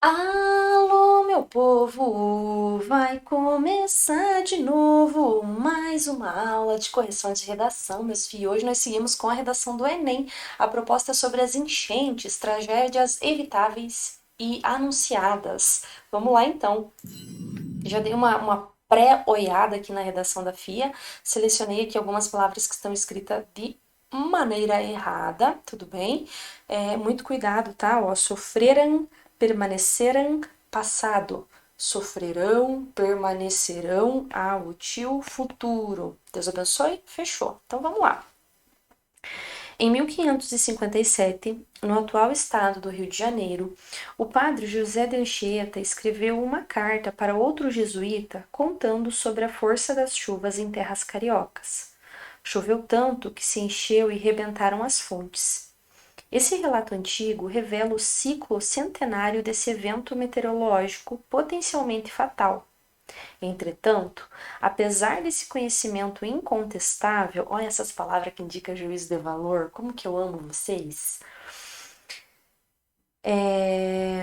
Alô, meu povo! Vai começar de novo mais uma aula de correção de redação, meus filhos. Hoje nós seguimos com a redação do Enem. A proposta é sobre as enchentes, tragédias evitáveis e anunciadas. Vamos lá então. Já dei uma pré-olhada aqui na redação da FIA, selecionei aqui algumas palavras que estão escritas de maneira errada, tudo bem? Muito cuidado, tá? Ó, sofreram, permaneceram, passado. Sofrerão, permanecerão, útil, futuro. Deus abençoe? Fechou. Então vamos lá. Em 1557, no atual estado do Rio de Janeiro, o padre José de Anchieta escreveu uma carta para outro jesuíta contando sobre a força das chuvas em terras cariocas. Choveu tanto que se encheu e rebentaram as fontes. Esse relato antigo revela o ciclo centenário desse evento meteorológico potencialmente fatal. Entretanto, apesar desse conhecimento incontestável, olha essas palavras que indicam juízo de valor, como que eu amo vocês. É...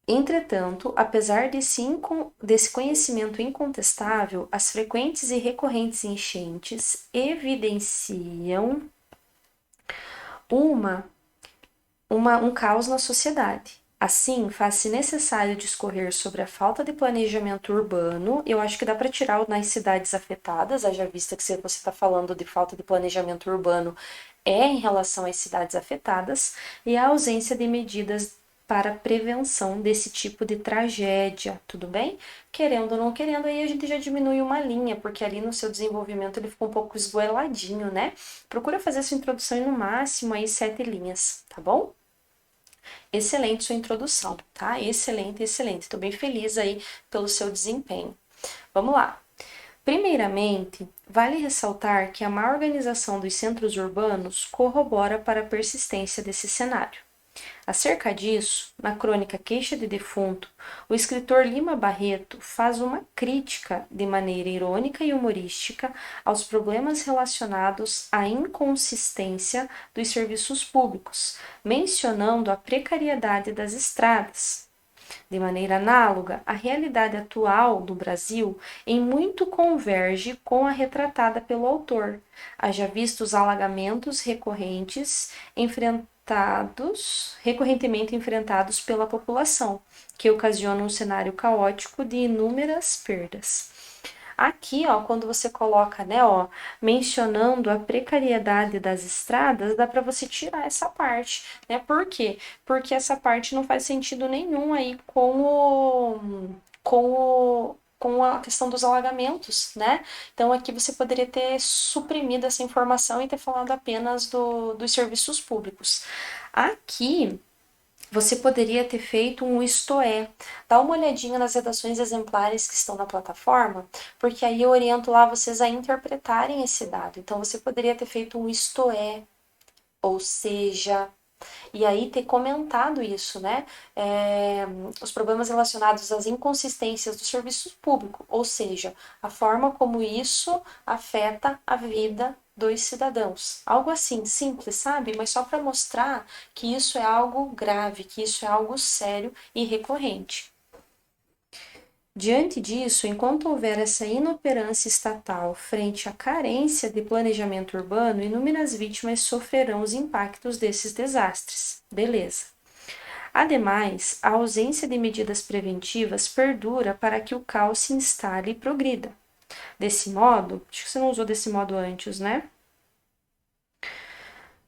Entretanto, apesar desse conhecimento incontestável, as frequentes e recorrentes enchentes evidenciam uma um caos na sociedade. Assim, faz-se necessário discorrer sobre a falta de planejamento urbano. Eu acho que dá para tirar nas cidades afetadas, haja vista que se você está falando de falta de planejamento urbano, é em relação às cidades afetadas, e a ausência de medidas para prevenção desse tipo de tragédia, tudo bem? Querendo ou não querendo, aí a gente já diminui uma linha, porque ali no seu desenvolvimento ele ficou um pouco esgoeladinho, né? Procura fazer sua introdução em no máximo aí 7 linhas, tá bom? Excelente sua introdução, tá? Excelente, excelente. Estou bem feliz aí pelo seu desempenho. Vamos lá. Primeiramente, vale ressaltar que a má organização dos centros urbanos corrobora para a persistência desse cenário. Acerca disso, na crônica Queixa de Defunto, o escritor Lima Barreto faz uma crítica de maneira irônica e humorística aos problemas relacionados à inconsistência dos serviços públicos, mencionando a precariedade das estradas. De maneira análoga, a realidade atual do Brasil em muito converge com a retratada pelo autor, haja visto os alagamentos recorrentemente enfrentados pela população, que ocasionam um cenário caótico de inúmeras perdas. Aqui, ó, quando você coloca, né, ó, mencionando a precariedade das estradas, dá para você tirar essa parte, né? Por quê? Porque essa parte não faz sentido nenhum aí com a questão dos alagamentos, né? Então aqui você poderia ter suprimido essa informação e ter falado apenas dos serviços públicos. Aqui você poderia ter feito um isto é. Dá uma olhadinha nas redações exemplares que estão na plataforma, porque aí eu oriento lá vocês a interpretarem esse dado. Então você poderia ter feito um isto é, ou seja, e aí ter comentado isso, né? Os problemas relacionados às inconsistências do serviço público, ou seja, a forma como isso afeta a vida dos cidadãos. Algo assim, simples, sabe? Mas só para mostrar que isso é algo grave, que isso é algo sério e recorrente. Diante disso, enquanto houver essa inoperância estatal frente à carência de planejamento urbano, inúmeras vítimas sofrerão os impactos desses desastres. Beleza. Ademais, a ausência de medidas preventivas perdura para que o caos se instale e progrida. Desse modo, acho que você não usou desse modo antes, né?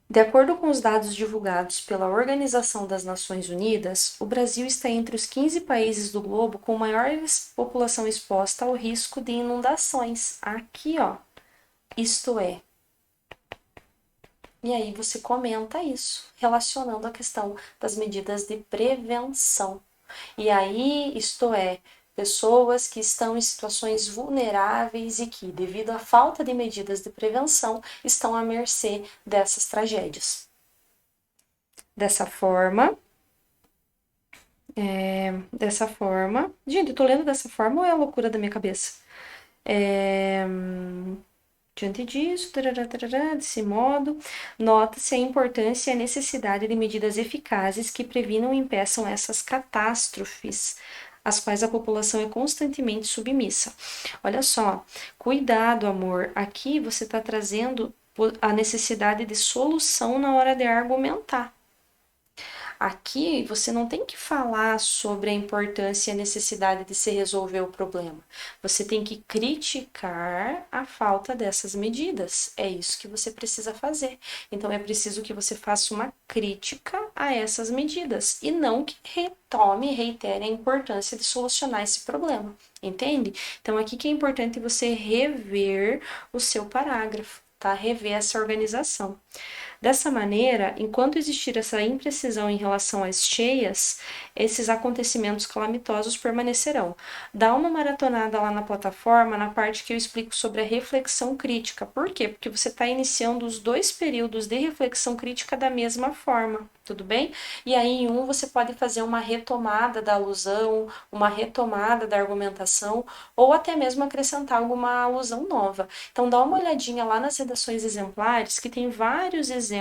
De acordo com os dados divulgados pela Organização das Nações Unidas, o Brasil está entre os 15 países do globo com maior população exposta ao risco de inundações. Aqui, ó, isto é. E aí você comenta isso, relacionando a questão das medidas de prevenção. E aí, isto é, pessoas que estão em situações vulneráveis e que, devido à falta de medidas de prevenção, estão à mercê dessas tragédias. Dessa forma, dessa forma. Gente, eu tô lendo dessa forma ou é a loucura da minha cabeça? É, Diante disso, tarará, tarará, desse modo, nota-se a importância e a necessidade de medidas eficazes que previnam e impeçam essas catástrofes, às quais a população é constantemente submissa. Olha só, cuidado, amor. Aqui você está trazendo a necessidade de solução na hora de argumentar. Aqui você não tem que falar sobre a importância e a necessidade de se resolver o problema. Você tem que criticar a falta dessas medidas. É isso que você precisa fazer. Então é preciso que você faça uma crítica a essas medidas e não que retome e reitere a importância de solucionar esse problema. Entende? Então aqui que é importante você rever o seu parágrafo, tá? Rever essa organização. Dessa maneira, enquanto existir essa imprecisão em relação às cheias, esses acontecimentos calamitosos permanecerão. Dá uma maratonada lá na plataforma, na parte que eu explico sobre a reflexão crítica. Por quê? Porque você está iniciando os dois períodos de reflexão crítica da mesma forma, tudo bem? E aí, em um, você pode fazer uma retomada da alusão, uma retomada da argumentação, ou até mesmo acrescentar alguma alusão nova. Então, dá uma olhadinha lá nas redações exemplares, que tem vários exemplos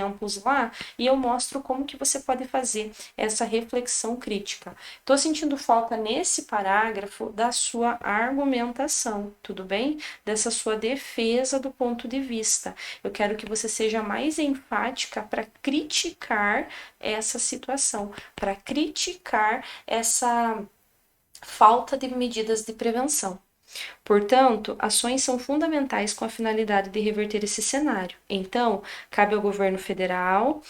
lá, e eu mostro como que você pode fazer essa reflexão crítica. Estou sentindo falta nesse parágrafo da sua argumentação, tudo bem? Dessa sua defesa do ponto de vista. Eu quero que você seja mais enfática para criticar essa situação, para criticar essa falta de medidas de prevenção. Portanto, ações são fundamentais com a finalidade de reverter esse cenário. Então, cabe ao governo federal,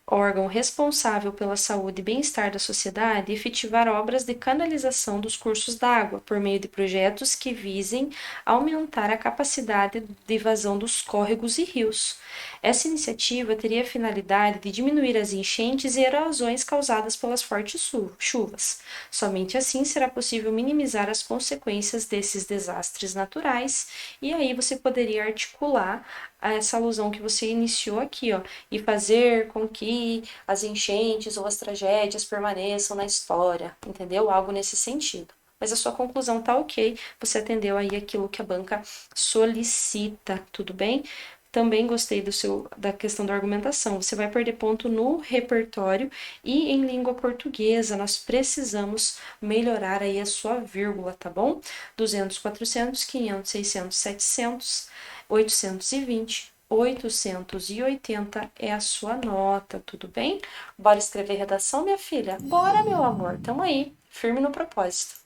órgão responsável pela saúde e bem-estar da sociedade, efetivar obras de canalização dos cursos d'água por meio de projetos que visem aumentar a capacidade de vazão dos córregos e rios. Essa iniciativa teria a finalidade de diminuir as enchentes e erosões causadas pelas fortes chuvas. Somente assim será possível minimizar as consequências desses desastres naturais, e aí você poderia articular essa alusão que você iniciou aqui, ó, e fazer com que as enchentes ou as tragédias permaneçam na história, entendeu? Algo nesse sentido. Mas a sua conclusão tá ok, você atendeu aí aquilo que a banca solicita, tudo bem? Também gostei da questão da argumentação. Você vai perder ponto no repertório e em língua portuguesa. Nós precisamos melhorar aí a sua vírgula, tá bom? 200, 400, 500, 600, 700, 820, 880 é a sua nota, tudo bem? Bora escrever redação, minha filha? Bora, meu amor. Tamo aí, firme no propósito.